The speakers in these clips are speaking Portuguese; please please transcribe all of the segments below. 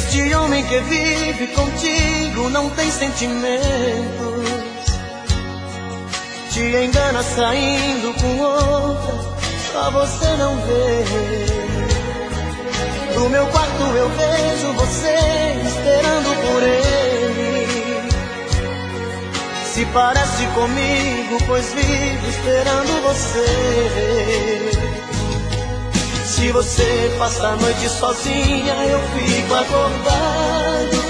Este homem que vive contigo não tem sentimentos, te engana saindo com outra, só você não vê. No meu quarto eu vejo você esperando por ele. Se parece comigo, pois vivo esperando você. Se você passa a noite sozinha, eu fico acordado.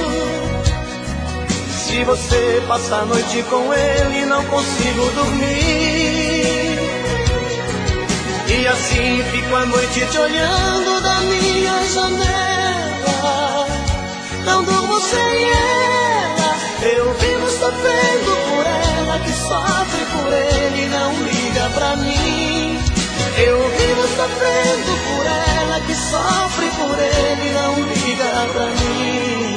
Se você passa a noite com ele, não consigo dormir. E assim fico a noite te olhando da minha janela. Não durmo sem ela, eu vivo sofrendo por ela, que sofre por ele e não liga pra mim. Eu vivo sofrendo por ela, que sofre por ele e não liga pra mim.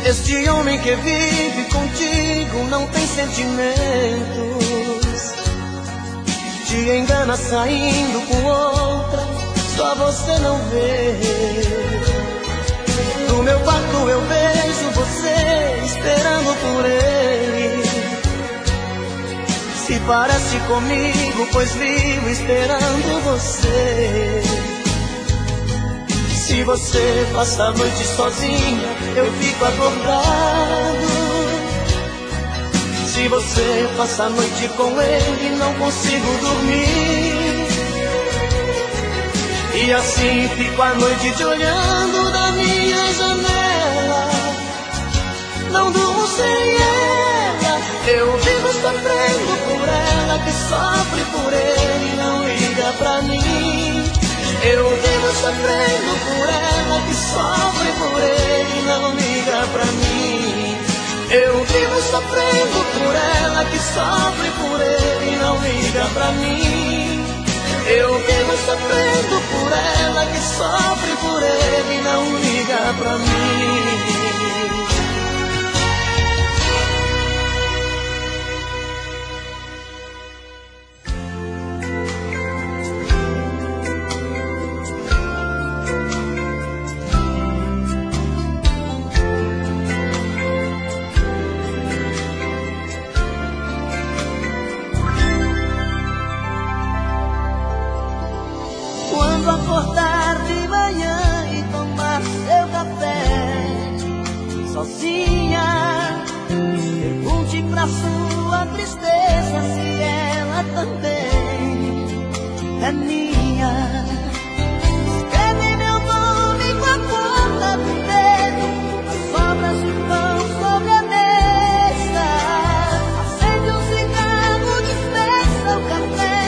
Este homem que vive contigo não tem sentimentos, te engana saindo com outra, só você não vê. No meu quarto eu vejo você esperando por ele. Se parece comigo, pois vivo esperando você. Se você passa a noite sozinha, eu fico acordado. Se você passa a noite com ele, não consigo dormir. E assim fico a noite te olhando da minha janela. Não durmo sem ela, eu vivo sofrendo por ela, que sofre por ele e não liga pra mim. Eu vivo sofrendo por ela, que sofre por ele e não liga pra mim. Eu vivo sofrendo por ela, que sofre por ele e não liga pra mim. Eu vivo sofrendo por ela, que sofre por ele e não liga pra mim. Acordar de manhã e tomar seu café sozinha, pergunte pra sua tristeza se ela também é minha. Escreve meu nome com a ponta do dedo, as sobras de pão sobre a mesa. Acende um cigarro, despeça o café,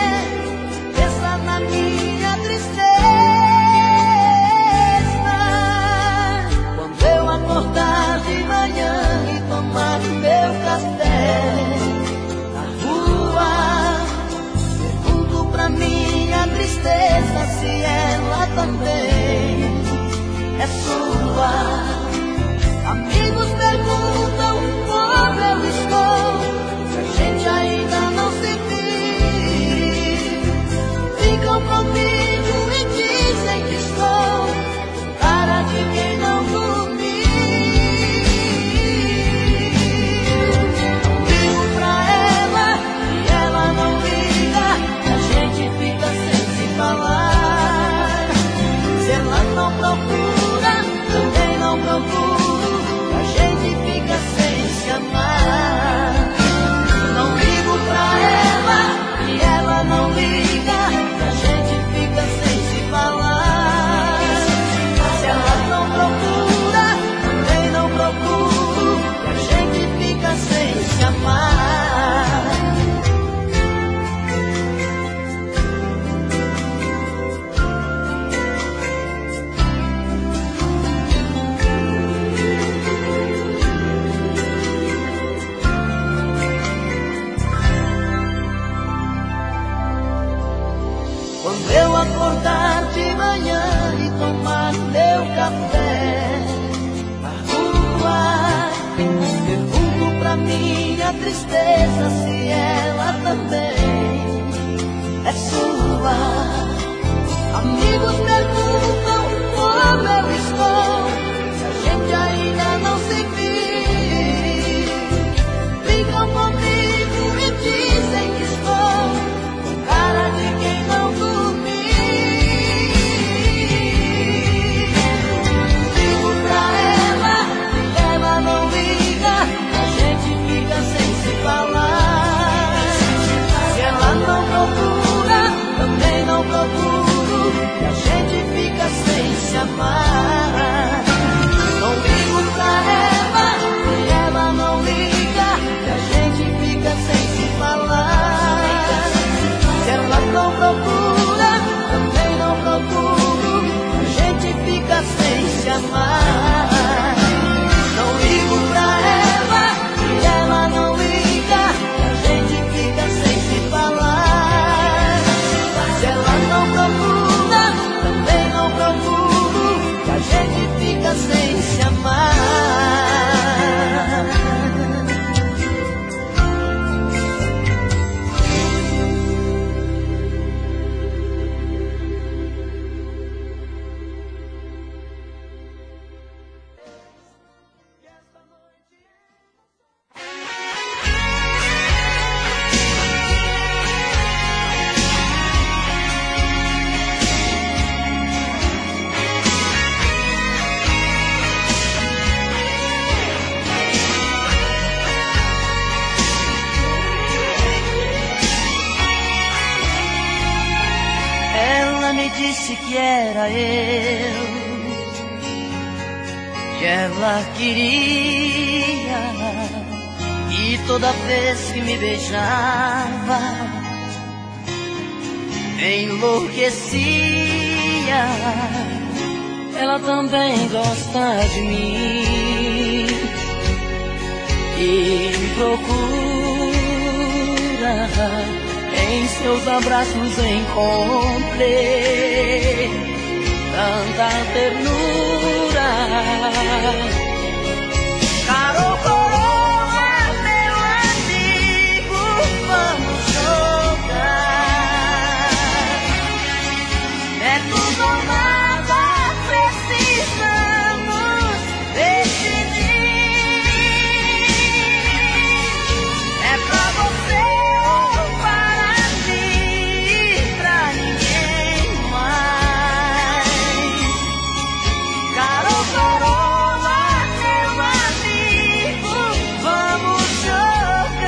pensa na minha tristeza. Acordar de manhã e tomar meu café na rua, pergunto pra minha tristeza se ela também é sua. Amigos perguntam como eu estou, se a gente ainda não se viu. Ficam comigo e dizem que estou com cara de quem não dormiu. Se ela não procura, também não procuro, a gente fica sem se amar. Não ligo pra ela e ela não liga, a gente quando eu acordar de manhã e tomar meu café, na rua, pergunto pra minha tristeza se ela também é sua. Amigos perguntam como eu estou, se a gente ainda não se viu. Ficam comigo e dizem que estou com cara de quem não dormiu. Digo pra ela não liga, a gente fica sem se falar. Se ela não procura, também não procuro, e a gente fica sem se amar. Não ligo pra ela não liga, e a gente fica sem se falar. Se ela não procura, também não procuro, a gente fica sem se amar. Não ligo pra ela não liga, e a gente fica sem se falar. Se ela não procura, também não procuro, e a gente fica sem se amar. Ela me disse que era eu, que ela queria, e toda vez que me beijava me enlouquecia. Ela também gosta de mim e me procura. Em seus abraços encontrei tanta ternura. Caro coroa, meu amigo, vamos jogar. É tudo ou nada, precisamos decidir. É pra você ou para mim, pra ninguém mais. Caro coroa, meu amigo, vamos jogar.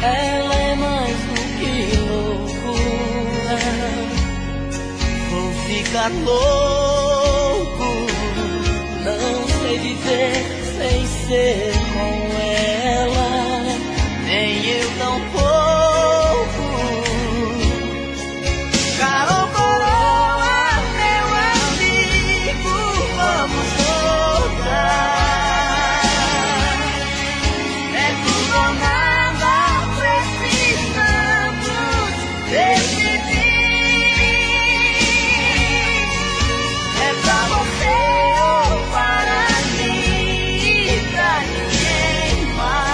Ela é mais do que loucura, vou ficar louco, não sei viver sem ser com ela, nem eu tampouco. Caro coroa, meu amigo, vamos jogar. É tudo ou nada, precisamos decidir. É pra você ou para mim, pra ninguém mais.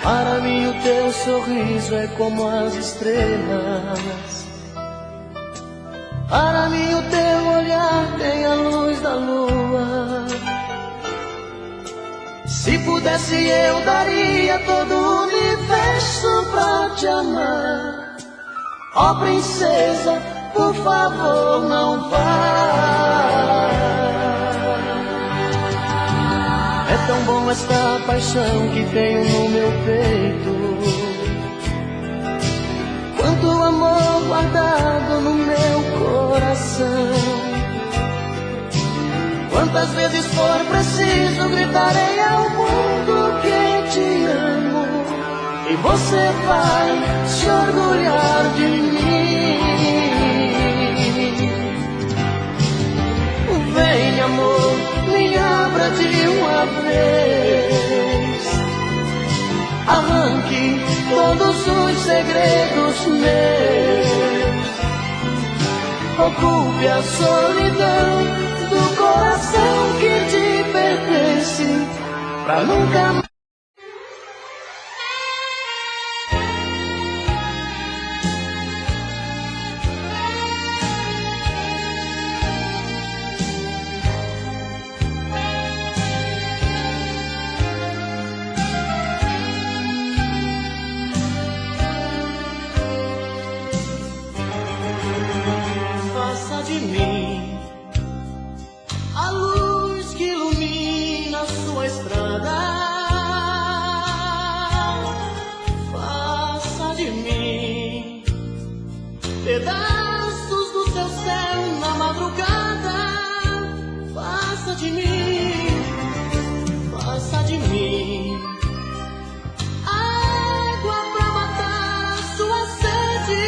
Para mim o teu sorriso é como as estrelas. Para mim o teu olhar tem a luz da lua. Se pudesse eu daria todo o universo pra te amar. Ó princesa, por favor não vá. É tão bom esta paixão que tenho no meu peito. Quanto amor guardado no meu coração. Quantas vezes for preciso gritarei ao mundo que te amo. E você vai se orgulhar de mim. Vem amor, me abra de uma vez. Arranque todos os segredos meus. Ocupe a solidão do coração que te pertence, pra nunca mais. Pedaços do seu céu na madrugada. Faça de mim, faça de mim água pra matar sua sede.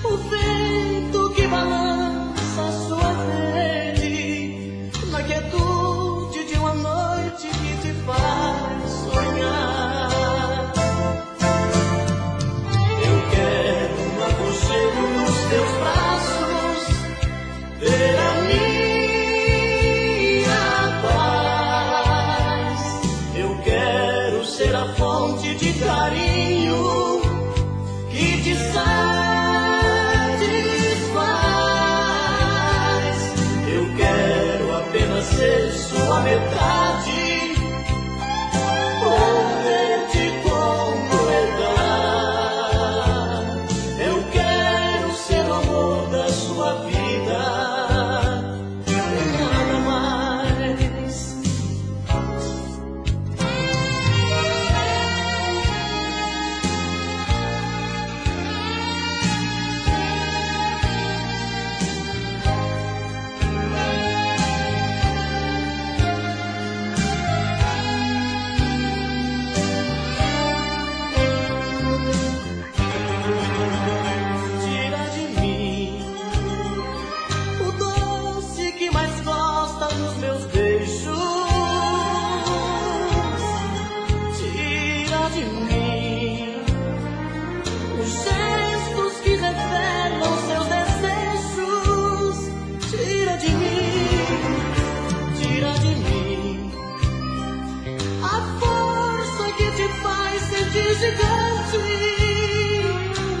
O vento que balança sua rede na quietude de uma noite que te faz sonhar. Nos teus braços, ter a minha paz. Eu quero ser a fonte de carinho que te satisfaz. Eu quero apenas ser sua metade, poder-te completar.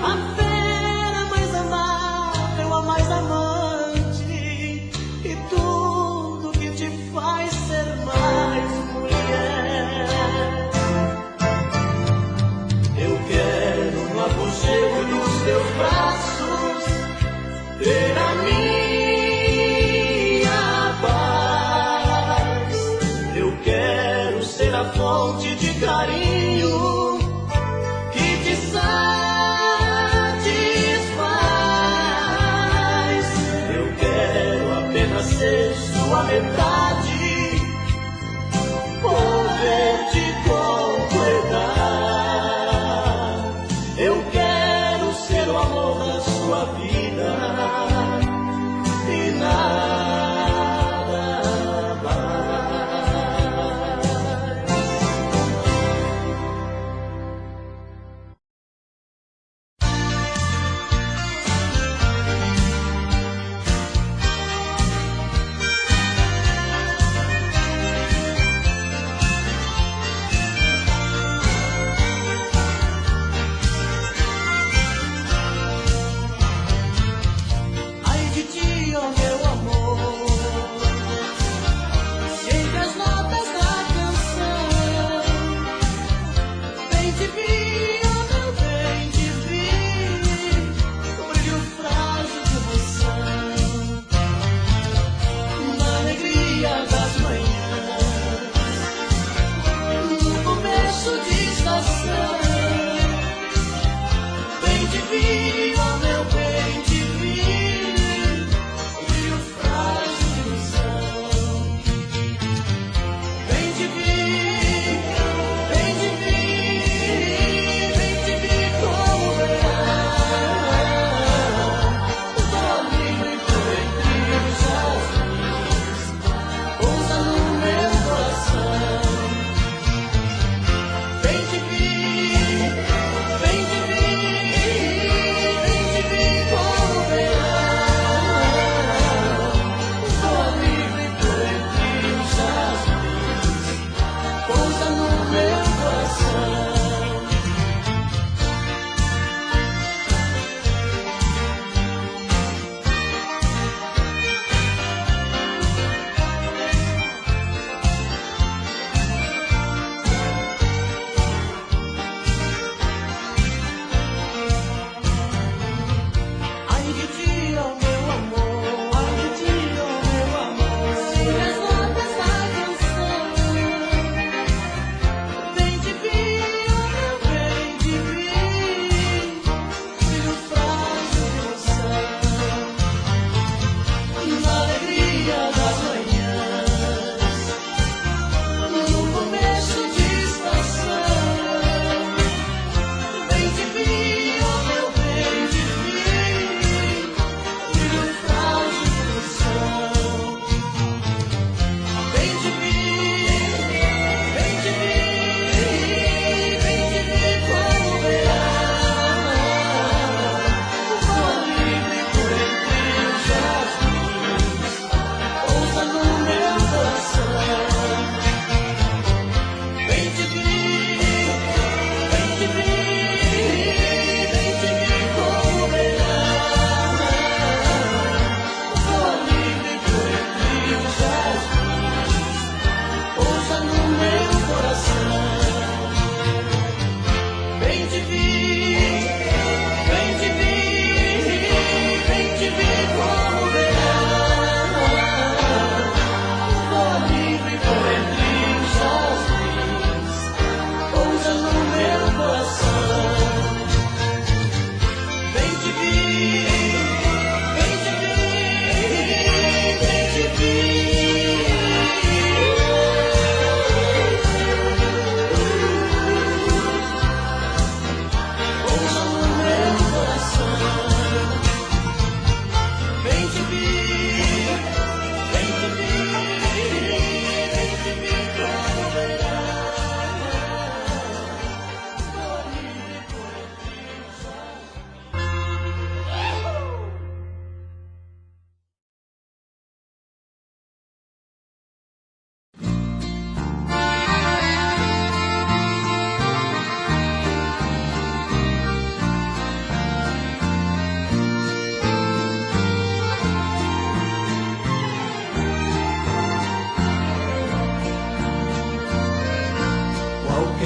A fera mais amável, a mais amante, e tudo que te faz ser mais mulher. Eu quero no apogeu dos teus braços ter a minha paz. Eu quero ser a fonte de carinho satisfaz. Eu quero apenas ser sua metade, poder-te completar. Eu quero ser o amor da sua vida e nada mais.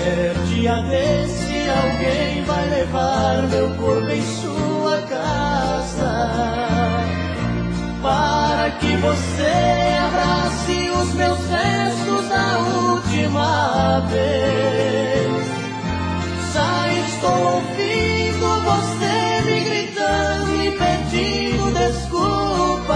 qualquer dia desse alguém vai levar meu corpo em sua casa, para que você abrace os meus restos da última vez. Já estou ouvindo você me gritando e pedindo desculpas,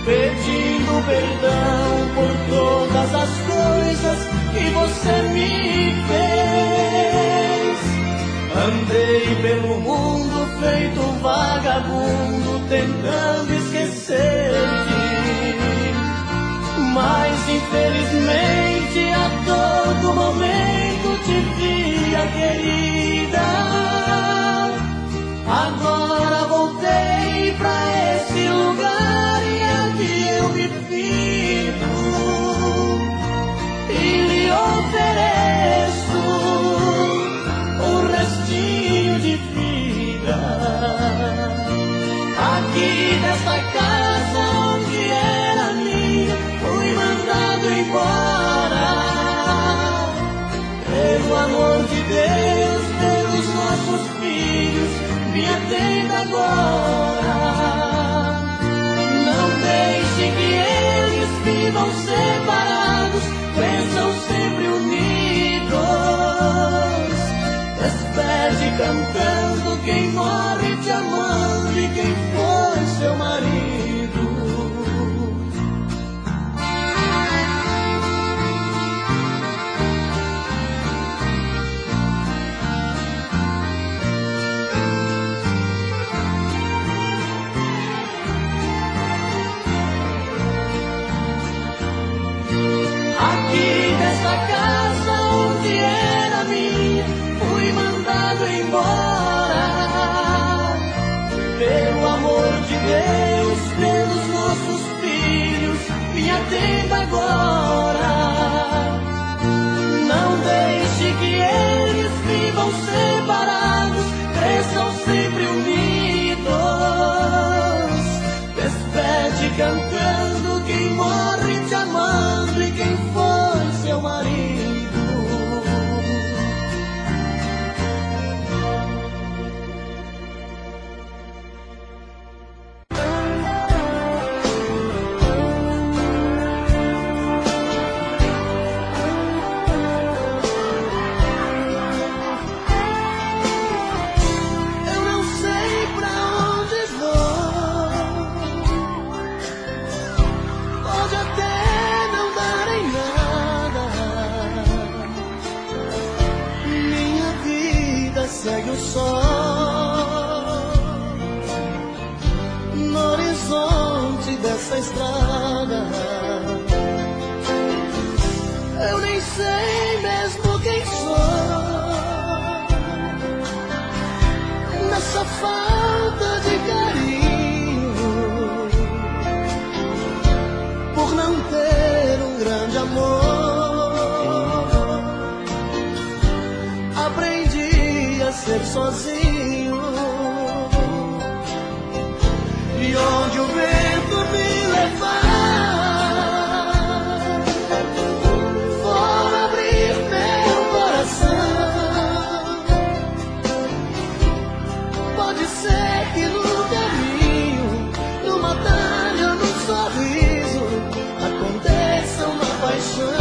pedindo perdão por todas as coisas que você me fez. Andei pelo mundo feito vagabundo, tentando esquecer-te, mas infelizmente a todo momento te via, querida. Agora voltei pra esse lugar e aqui eu me fico e lhe ofereço um restinho de vida. Aqui nesta casa onde era minha, fui mandado embora. Pelo amor de Deus, pelos nossos filhos, me atenda agora. Não deixe que eles vivam separados, cresçam sempre unidos. Despede cantando quem morre te amando e quem foi seu marido. Aqui nesta casa onde era minha, fui mandado embora. Pelo amor de Deus, pelos nossos filhos, me atenda agora. Não deixe que eles vivam separados, cresçam sempre unidos. Despede cantando quem morre te amando e quem foi seu marido. Eu não sei pra onde vou, pode até não dar em nada. Minha vida segue o sol no horizonte dessa estrada. Eu nem sei mesmo quem sou nessa falta de carinho, por não ter um grande amor. Aprendi a ser sozinho, e onde o vento me levar, vou abrir meu coração. Pode ser que no caminho, numa talha, num sorriso, aconteça uma paixão.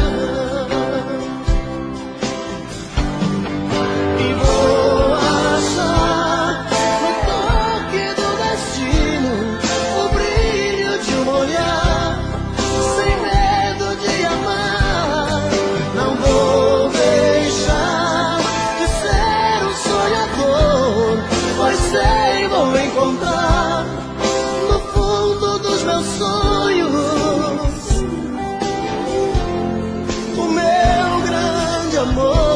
E vou achar no toque do destino o brilho de um olhar, sem medo de amar. Não vou deixar de ser um sonhador, pois sei vou encontrar no fundo dos meus sonhos o meu grande amor.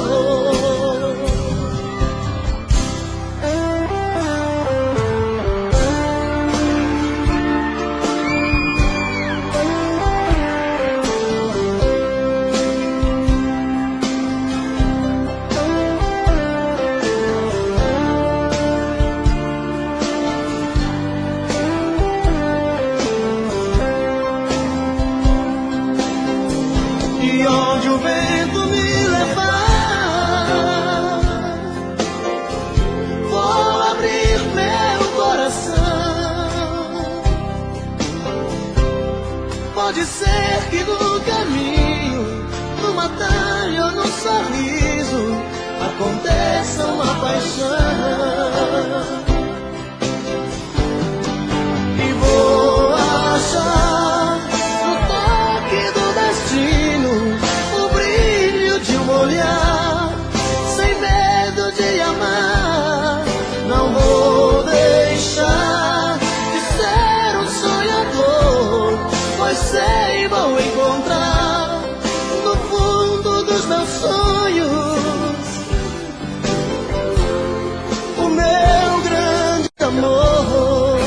E onde o vento me levar, Pode ser que no caminho, numa talha ou num sorriso, aconteça uma paixão. E vou achar no toque do destino o brilho de um olhar, sem medo de amar. Não vou deixar de ser um sonhador, pois sei vou encontrar no fundo dos meus sonhos o meu grande amor,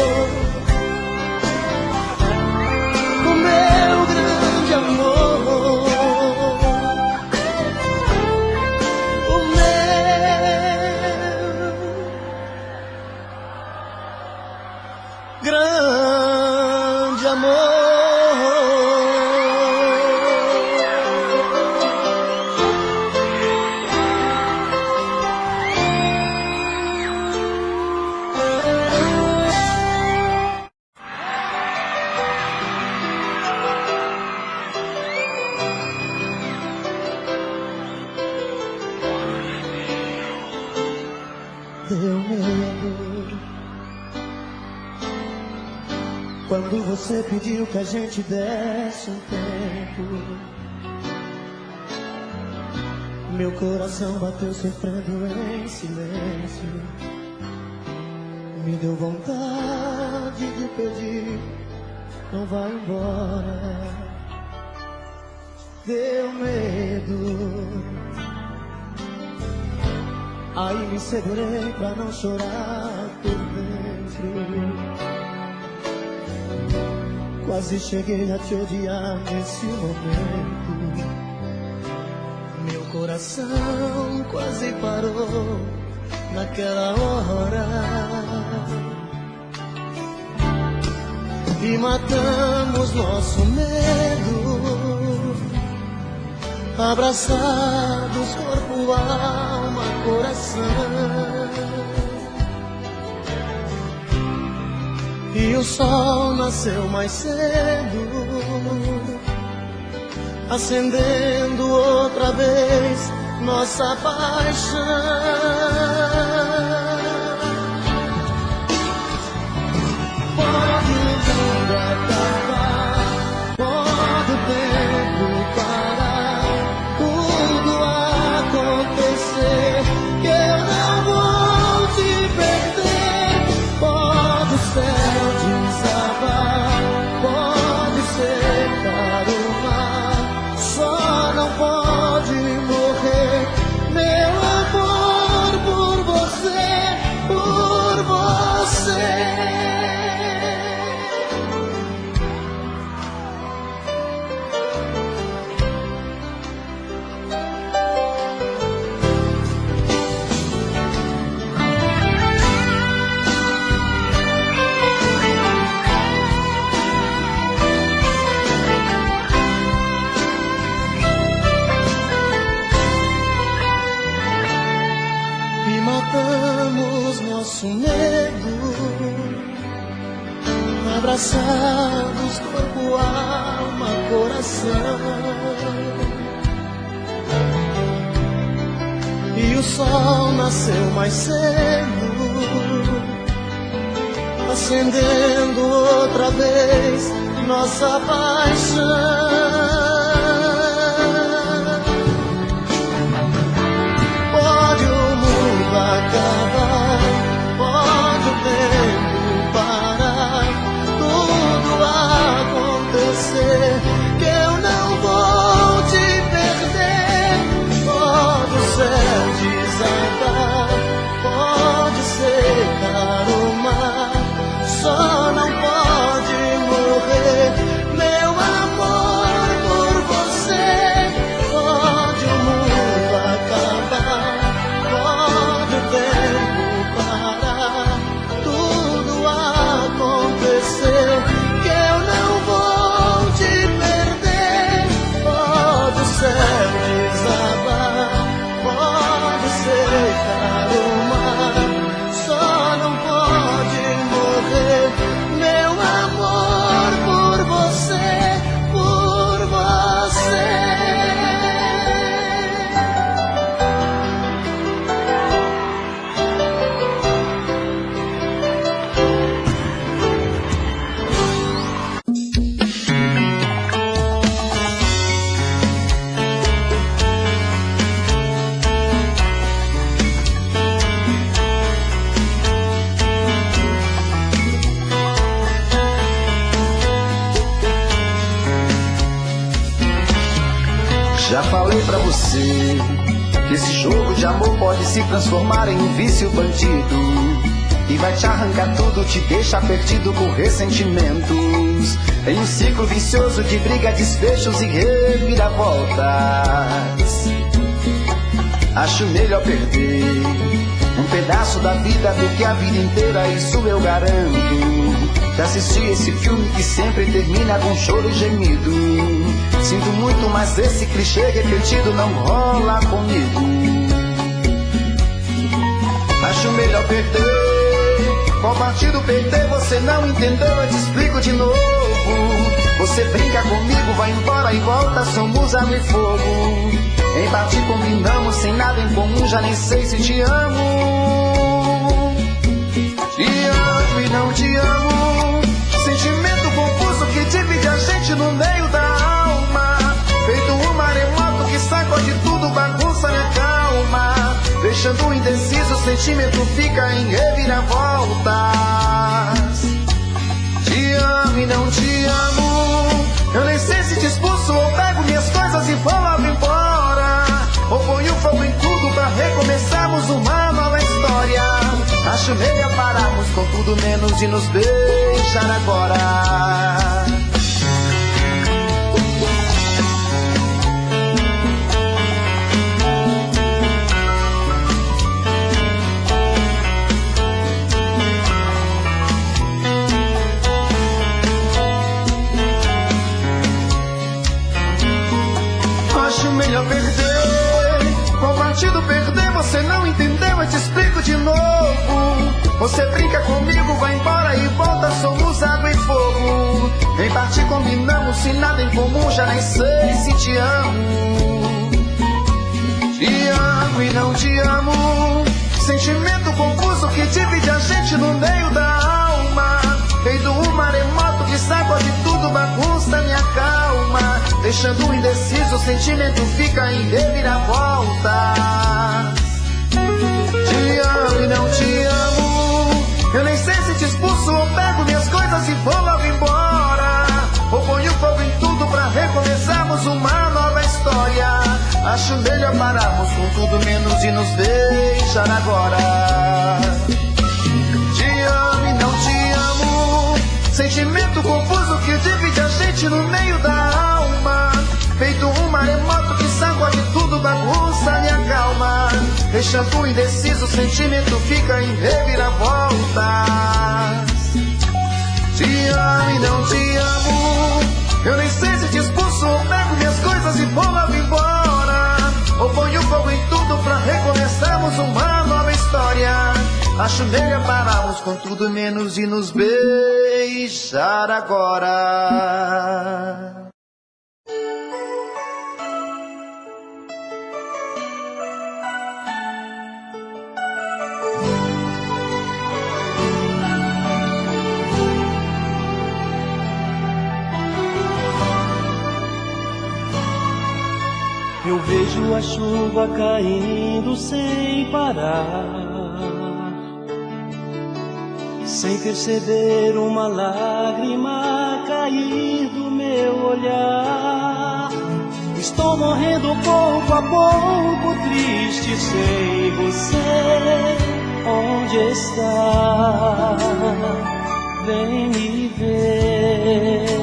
o meu grande amor, o meu grande amor. Deu medo quando você pediu que a gente desse um tempo. Meu coração bateu sofrendo em silêncio. Me deu vontade de pedir, não vai embora. Deu medo, aí me segurei pra não chorar por dentro. Quase cheguei a te odiar nesse momento. Meu coração quase parou naquela hora. E matamos nosso medo, abraçados, corpo, alma, coração. E o sol nasceu mais cedo, acendendo outra vez nossa paixão. Pode o mundo acabar, pode o tempo parar, tudo acontecer, que eu não vou te perder. Pode o céu desabar, pode secar o mar, só não pode morrer meu amor por você, por você. E matamos nosso medo, abraçados, corpo, alma, coração. E o sol nasceu mais cedo, acendendo outra vez nossa paixão. Pode o mundo acabar, pode o tempo parar, tudo acontecer, que eu não vou te perder. Pode o céu desabar, pode secar o mar, só não pode morrer meu amor Já falei pra você que esse jogo de amor pode se transformar em um vício bandido, e vai te arrancar tudo, te deixa perdido por ressentimentos, em um ciclo vicioso de briga, desfechos e reviravoltas. Acho melhor perder um pedaço da vida do que a vida inteira, isso eu garanto. Já assisti esse filme que sempre termina com choro e gemido. Sinto muito, mas esse clichê repetido não rola comigo. Acho melhor perder. Qual partido perder? Você não entendeu, eu te explico de novo. Você brinca comigo, vai embora e volta, somos água e fogo. Em parte combinamos, sem nada em comum, já nem sei se te amo. Te amo e não te amo. Sentimento confuso que divide a gente no meio da alma. Feito um maremoto que sacode tudo, bagunça minha calma. Deixando indeciso, o sentimento fica em reviravoltas. Te amo e não te amo. Eu nem sei se te expulso ou pego minhas coisas e vou logo embora, ou ponho fogo em tudo pra recomeçarmos uma nova história. Acho melhor pararmos com tudo menos de nos beijar agora. Acho melhor perder. Qual partido perder? Você não entendeu, eu te explico de novo. Você brinca comigo, vai embora e volta, somos água e fogo. Em parte combinamos, se nada em comum, já nem sei se te amo. Te amo e não te amo. Sentimento confuso que divide a gente no meio da alma. Feito um maremoto que sacode tudo, bagunça minha calma. Deixando indeciso, o sentimento fica em reviravoltas. Te amo e não te amo. Eu nem sei se te expulso ou pego minhas coisas e vou logo embora, ou ponho fogo em tudo pra recomeçarmos uma nova história. Acho melhor pararmos com tudo menos de nos beijar agora. Te amo e não te amo. Sentimento confuso que divide a gente no meio da alma. Feito um maremoto que sacode tudo, bagunça minha calma. Deixando indeciso, o sentimento fica em reviravoltas. Te amo e não te amo. Eu nem sei se te expulso ou pego minhas coisas e vou logo embora, ou ponho fogo em tudo pra recomeçarmos uma nova história. Acho melhor pararmos com tudo menos de nos beijar agora. Eu vejo a chuva caindo sem parar, sem perceber uma lágrima cair do meu olhar. Estou morrendo pouco a pouco, triste sem você. Onde está? Vem me ver.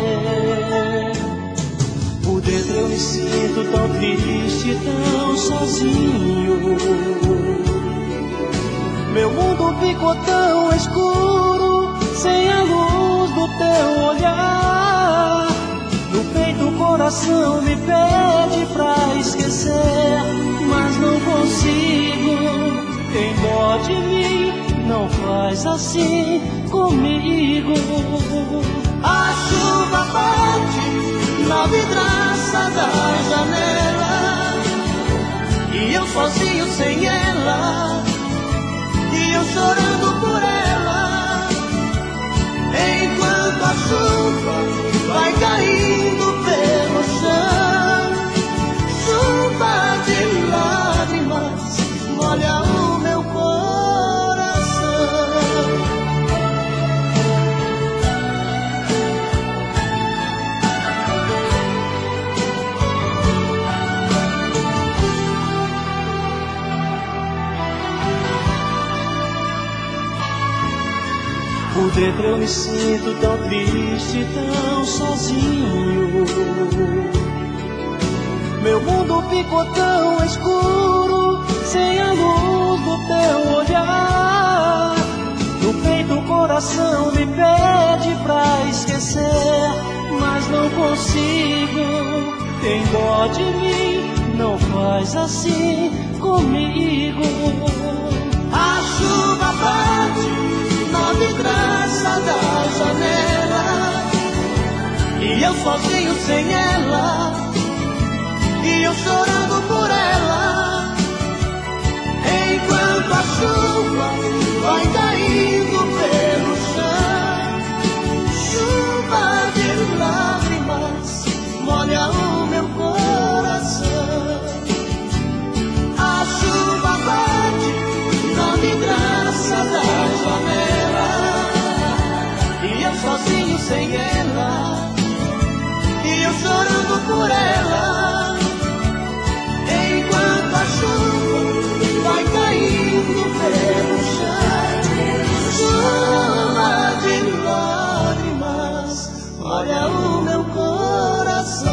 Por dentro eu me sinto tão triste, tão sozinho. Meu mundo ficou tão escuro, sem a luz do teu olhar. No peito o coração me pede pra esquecer, mas não consigo. Tem dó de mim, não faz assim comigo. A chuva bate na vidraça da janela, e eu sozinho sem ela, e eu chorando por ela, enquanto a chuva vai caindo pelo chão. Chuva de lágrimas molha o meu coração. dentro eu me sinto tão triste, tão sozinho. Meu mundo ficou tão escuro, sem a luz do teu olhar. No peito o coração me pede pra esquecer, mas não consigo. Tem dó de mim, não faz assim comigo. A chuva bate na vidraça da janela, e eu sozinho sem ela, e eu chorando por ela, enquanto a chuva vai caindo pelo chão. Chuva de lágrimas molha o meu coração. A chuva bate na vidraça da janela, e eu sozinho sem ela, e eu chorando por ela, enquanto a chuva vai caindo pelo chão. Chuva de lágrimas molha o meu coração.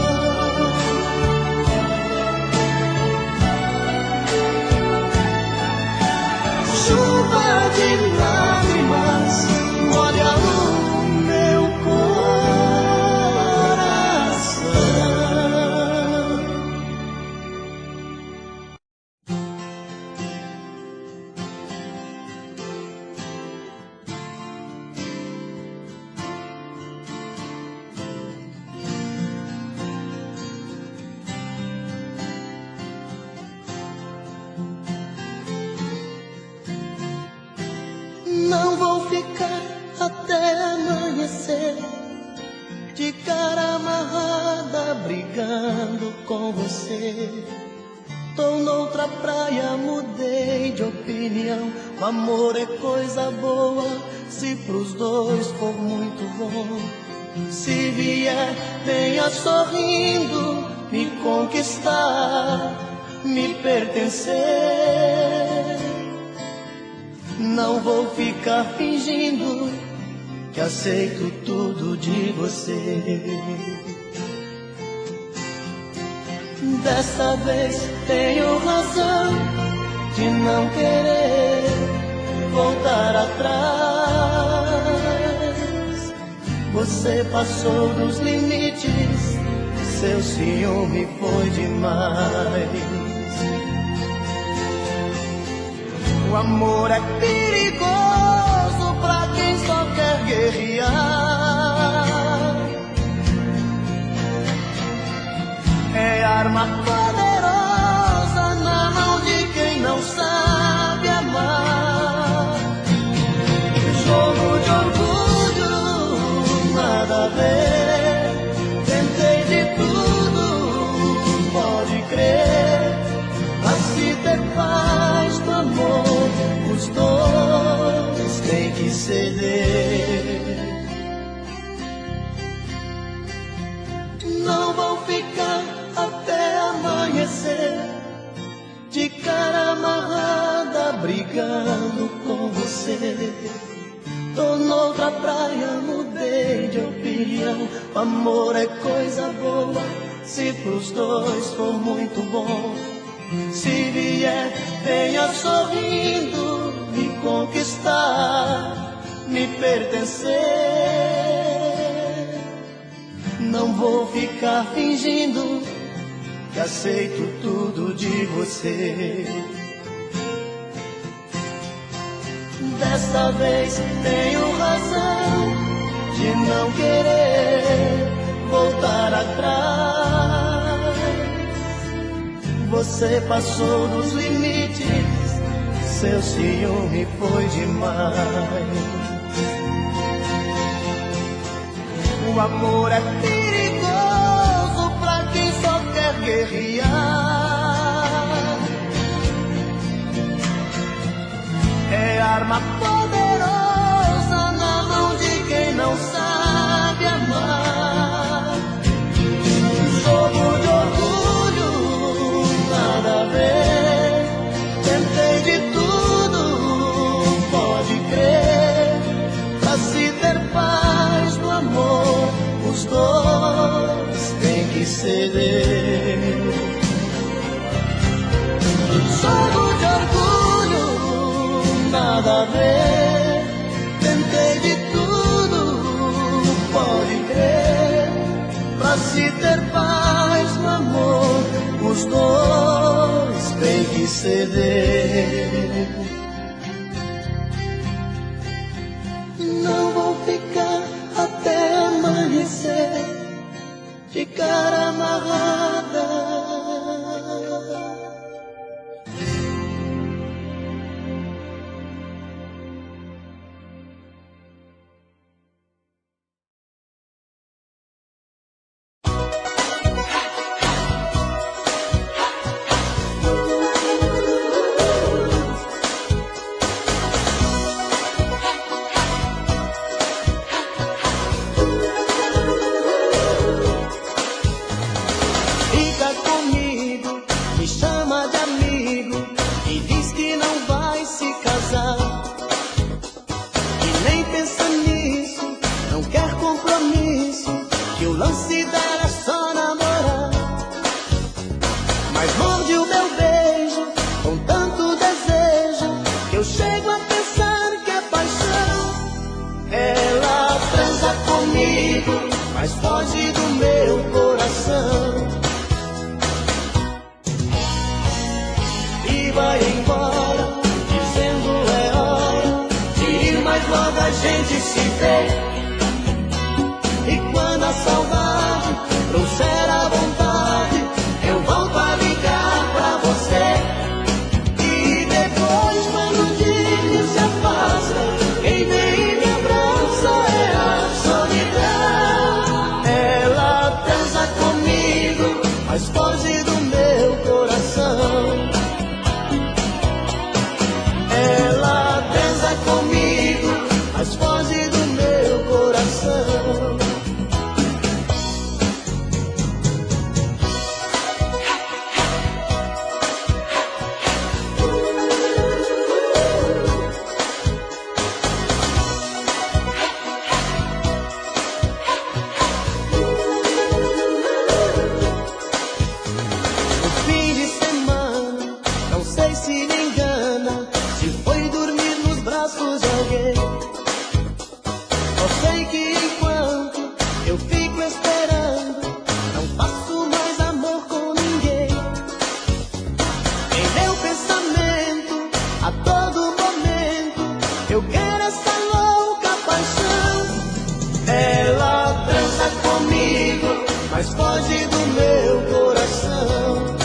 Chuva de lágrimas molha o meu coração. Não vou ficar até amanhecer, de cara amarrada, brigando com você. Tô noutra praia, mudei de opinião. O amor é coisa boa, se pros dois for muito bom. Se vier, venha sorrindo, me conquistar, me pertencer. Não vou ficar fingindo que aceito tudo de você. Dessa vez tenho razão de não querer voltar atrás. Você passou dos limites, seu ciúme foi demais. O amor é perigoso pra quem só quer guerrear. É arma poderosa na mão de quem não sabe amar. Jogo de orgulho, nada a ver. Tentei de tudo, pode crer. Mas se ter paz do amor, os dois têm que ceder. Não vou ficar até amanhecer, de cara amarrada, brigando com você. Tô noutra praia, mudei de opinião. O amor é coisa boa, se pros dois for muito bom. Se vier, venha sorrindo, me conquistar, me pertencer. Não vou ficar fingindo que aceito tudo de você. Desta vez tenho razão de não querer voltar atrás. Você passou dos limites, seu ciúme foi demais. O amor é perigoso pra quem só quer guerrear. É arma poderosa na mão de quem não sabe amar. Jogo de orgulho, nada a ver. Tentei de tudo, pode crer. Pra se ceder. Jogo de orgulho, nada a ver. Tentei de tudo, pode crer. Pra se ter paz no amor, os dois têm que ceder. Não vou ficar até amanhecer de cara amarrada. Mas foge do meu coração e vai embora, dizendo é hora de ir, mas logo a gente se vê. E quando a saudade trouxer a vontade, eu volto a ligar pra você. E depois, quando o dia se afasta, quem vem e me abraça é a solidão. Ela dança comigo, mas foge do meu coração. Ela dança comigo, mas foge do meu coração. Mas foge do meu coração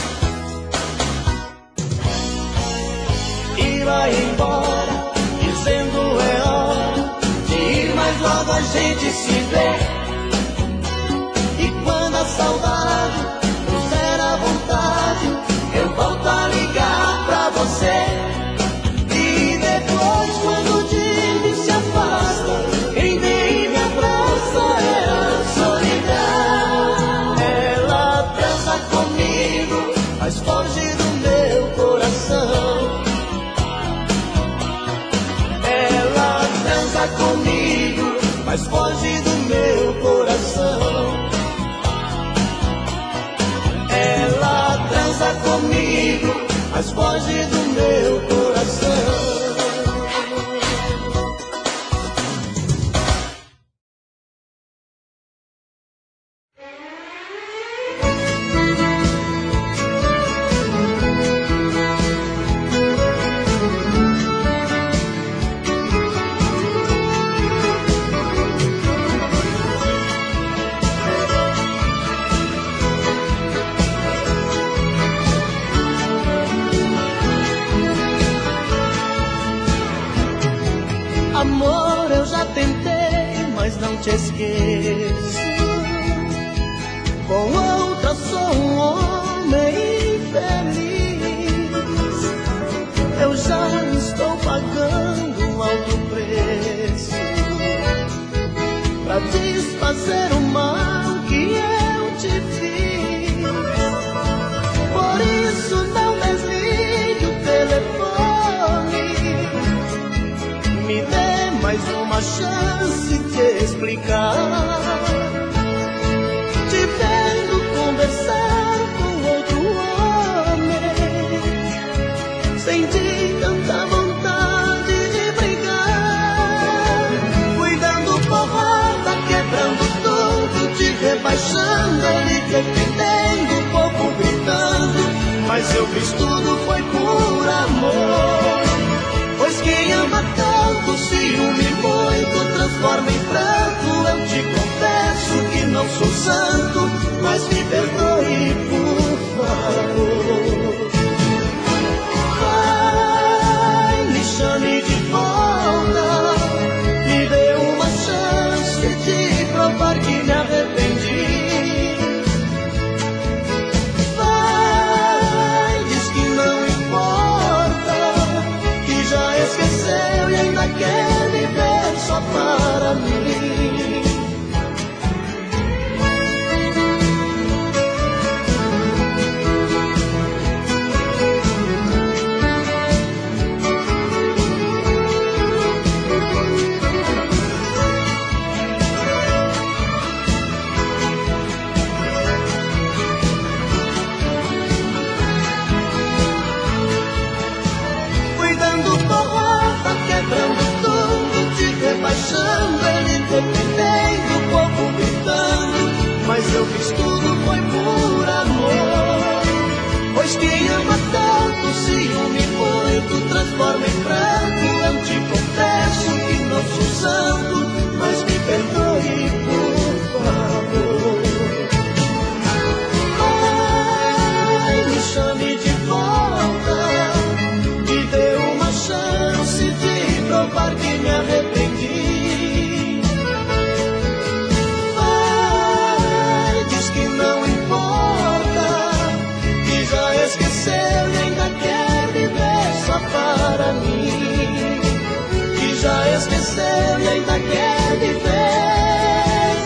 e vai embora, dizendo é hora de ir, mas logo a gente se vê. E quando a saudade trouxer a vontade, eu volto a ligar pra você. E depois, quando o dia se afasta, quem vem e me abraça é a solidão. Mas foge do meu coração. Ela dança comigo, mas foge do meu coração. Ela dança comigo, mas foge do meu coração. Amor, eu já tentei, mas não te esqueço. Com outra sou um homem infeliz. Eu já estou pagando um alto preço pra desfazer o mal que eu te fiz. Por isso não desligue o telefone. Me dê mais uma chance de explicar. Te vendo com eu fiz tudo foi por amor. Pois quem ama tanto, ciúme muito, transforma em pranto. Eu te confesso que não sou santo, mas me perdoe, por favor. Vai, me chame de volta, me dê uma chance de provar que me arrependi. Vai, diz que não importa, que já esqueceu e ainda quer viver só para mim. Baixando, ele dependendo, o povo gritando, mas eu fiz tudo foi por amor. Pois quem ama tanto, ciúme muito, transforma em pranto. Eu te confesso que não sou santo, mas me perdoe, por favor. Ai, me chame de volta, me dê uma chance de provar que me arrependi. Vai, diz que não importa, que já esqueceu e ainda quer viver só para mim. Que já esqueceu e ainda quer viver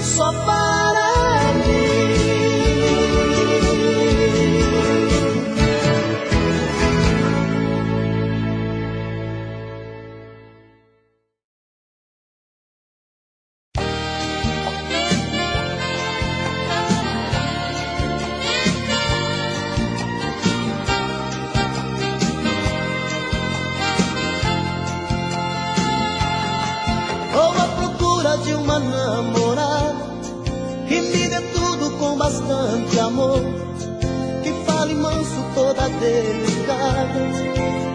só para mim. De uma namorada que me dê tudo com bastante amor, que fale manso, toda delicada,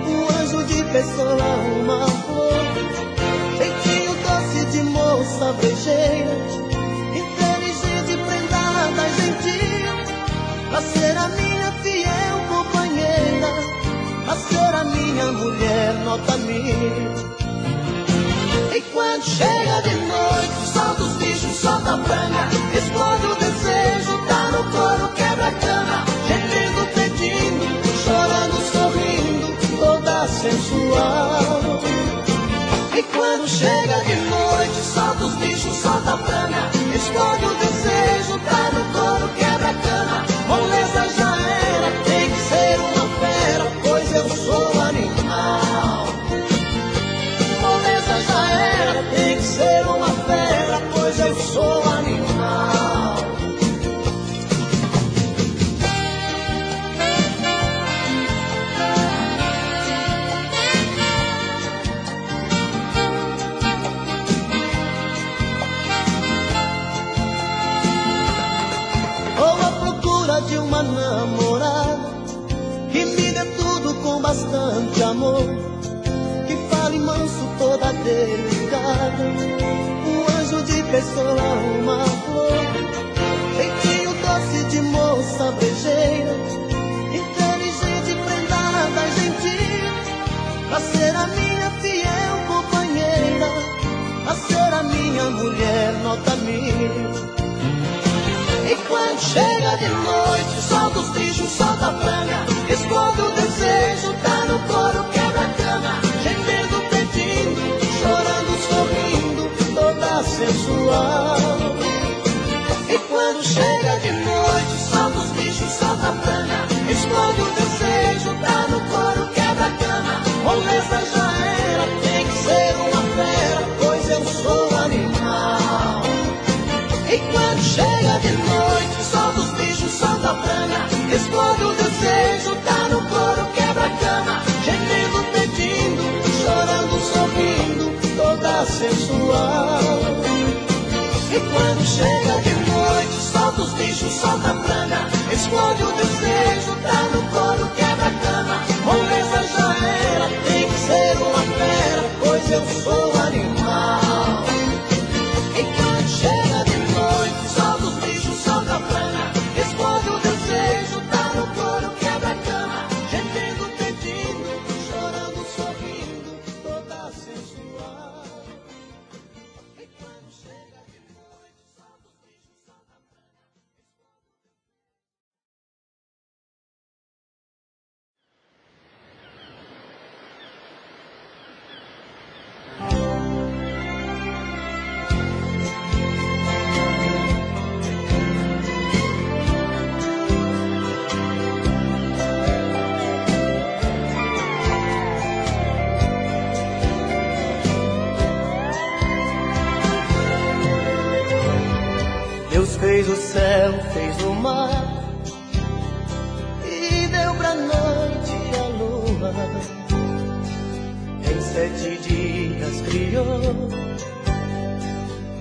um anjo de pessoa, uma flor, jeitinho doce de moça brejeira, inteligente, prendada, gentil, pra ser a minha fiel companheira, pra ser a minha mulher nota 1000. E quando chega de noite, solta os bichos, solta a franga, explode o desejo, tá no coro, quebra a cama, gemendo, pedindo, chorando, sorrindo, toda sensual. E quando chega de noite, solta os bichos, solta a franga, explode o desejo, tá no coro, quebra a cama, moleza já era, tem que ser uma fera, pois eu sou animal. Moleza já era, tem que ser uma fera, pois eu sou animal. Vou à procura de uma namorada que me dê tudo com bastante amor, que fale manso, toda delicada, um anjo de pessoa, uma flor, jeitinho doce de moça brejeira, inteligente, prendada, gentil, pra ser a minha fiel companheira, pra ser a minha mulher nota 1000. E quando chega de noite, solta os bichos, solta a franga, explode o desejo, tá no coro, quebra a cama, gemendo, pedindo, chorando, sorrindo, toda sensual. E quando chega de noite, solta os bichos, solta a franga, explode o desejo, tá no coro, quebra a cama, moleza já era, tem que ser uma fera, pois eu sou animal. E quando chega de noite, solta os bichos, solta a franga, explode o desejo, tá no coro, quebra a cama, gemendo, pedindo, chorando, sorrindo, toda sensual. E quando chega de noite, solta os bichos, solta a franga, explode o desejo, tá no coro, mar e deu pra noite a lua. Em 7 dias criou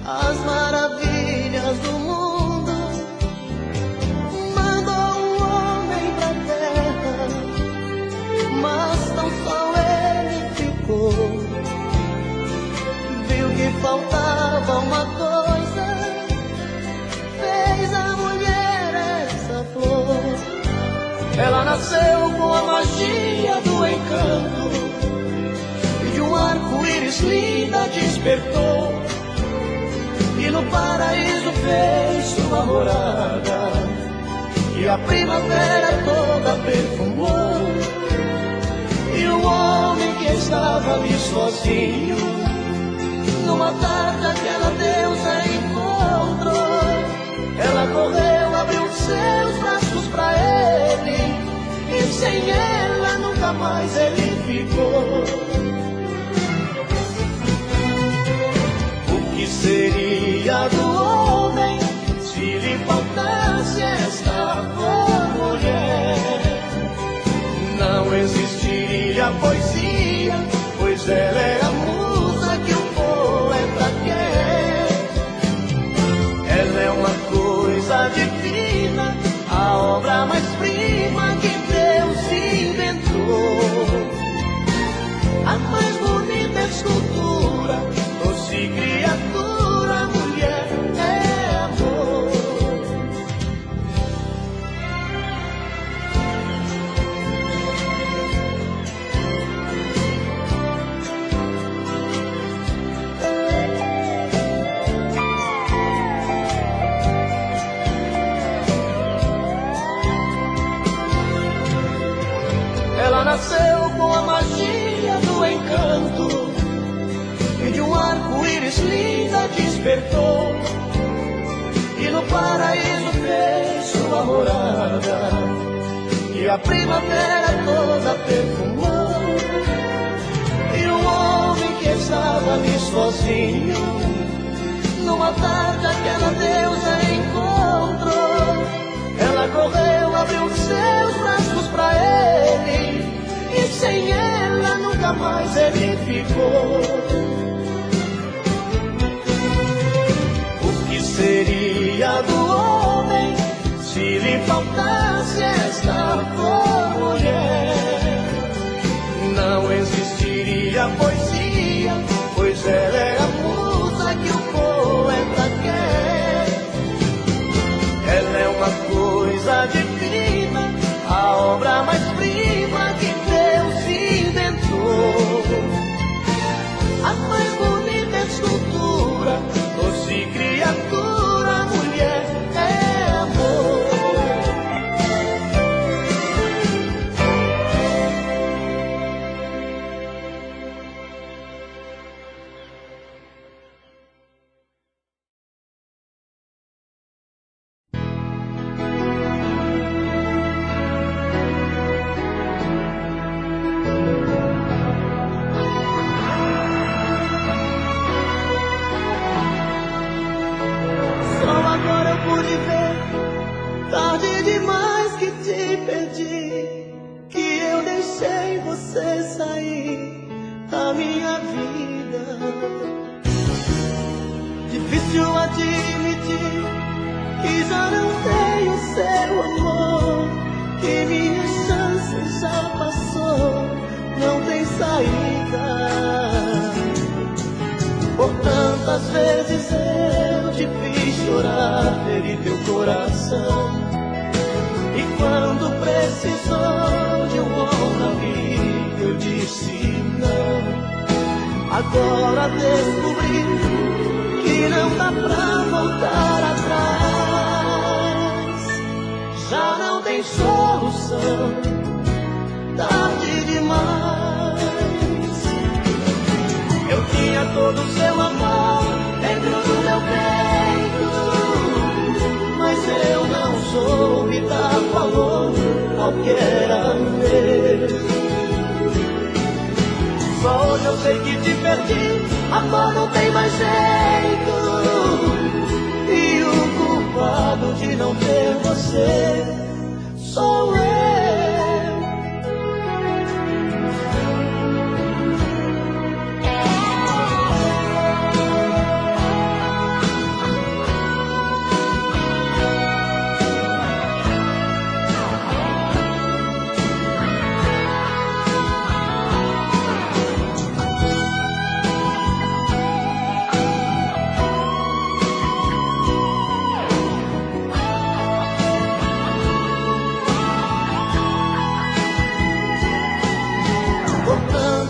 as maravilhas do mundo, mandou um homem pra terra, mas tão só ele ficou. Viu que faltava uma coisa, fez a mulher essa flor. Ela nasceu com a magia do encanto e de um arco-íris linda despertou. E no paraíso fez sua morada, e a primavera toda perfumou. E o homem que estava ali sozinho, numa tarde aquela deusa encontrou. Ela correu, abriu seus braços pra ele, e sem ela nunca mais ele ficou. O que seria do homem se lhe faltasse esta mulher? Não existiria poesia, pois ela é a musa que o poeta quer. Ela é uma coisa divina, a obra mais prima que Deus inventou. A mais bonita escultura, doce criatura, mulher é amor. Ela nasceu com a magia do encanto e de um arco-íris linda despertou. E no paraíso fez sua morada, e a primavera toda perfumou. E o homem que estava ali sozinho, numa tarde aquela deusa encontrou. Ela correu, abriu seus braços pra ele, e sem ela nunca mais ele ficou. O que seria do homem se lhe faltasse esta mulher? Não existiria poesia, pois ela é a musa que o poeta quer. Ela é uma coisa divina, a obra mais prima que Deus inventou. A mais bonita escultura, doce criatura, mulher é amor. Tarde demais que te perdi, que eu deixei você sair da minha vida. Difícil admitir que já não tenho seu amor, que minha chance já passou, não tem saída. Por tantas vezes eu te fiz chorar, feri teu coração. E quando precisou de um ombro amigo, eu disse não. Agora descobri que não dá pra voltar atrás. Já não tem solução, tarde demais. Eu tinha todo o seu amor dentro do meu peito, mas eu não soube dar valor ao que era meu. Só hoje eu sei que te perdi, amor não tem mais jeito, e o culpado culpado de não ter você. Sou eu.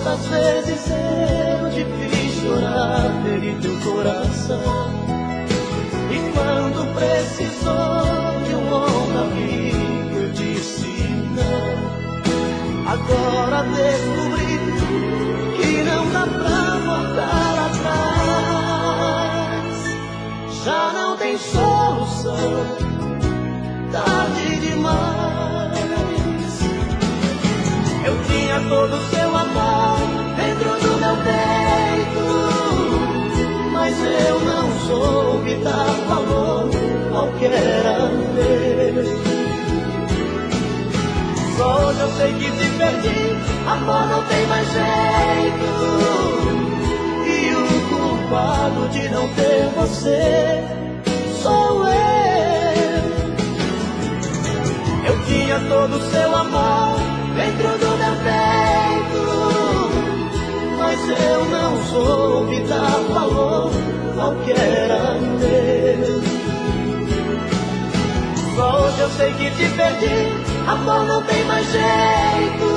Às vezes eu te fiz chorar, feri teu coração. E quando precisou de um ombro amigo, eu disse não. Agora descobri que não dá pra voltar atrás. Já não tem solução, tarde demais. Eu tinha todo o seu amor dentro do meu peito, mas eu não soube dar valor ao que era meu. Só hoje eu sei que te perdi, amor, não tem mais jeito. E o culpado de não ter você sou eu. Eu tinha todo o seu amor dentro do meu peito, mas eu não soube dar valor ao que era meu. Só hoje eu sei que te perdi, amor, não tem mais jeito.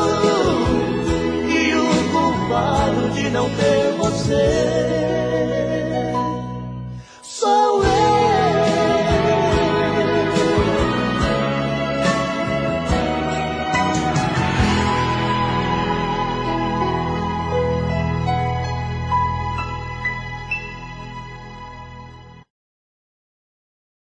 E o culpado de não ter você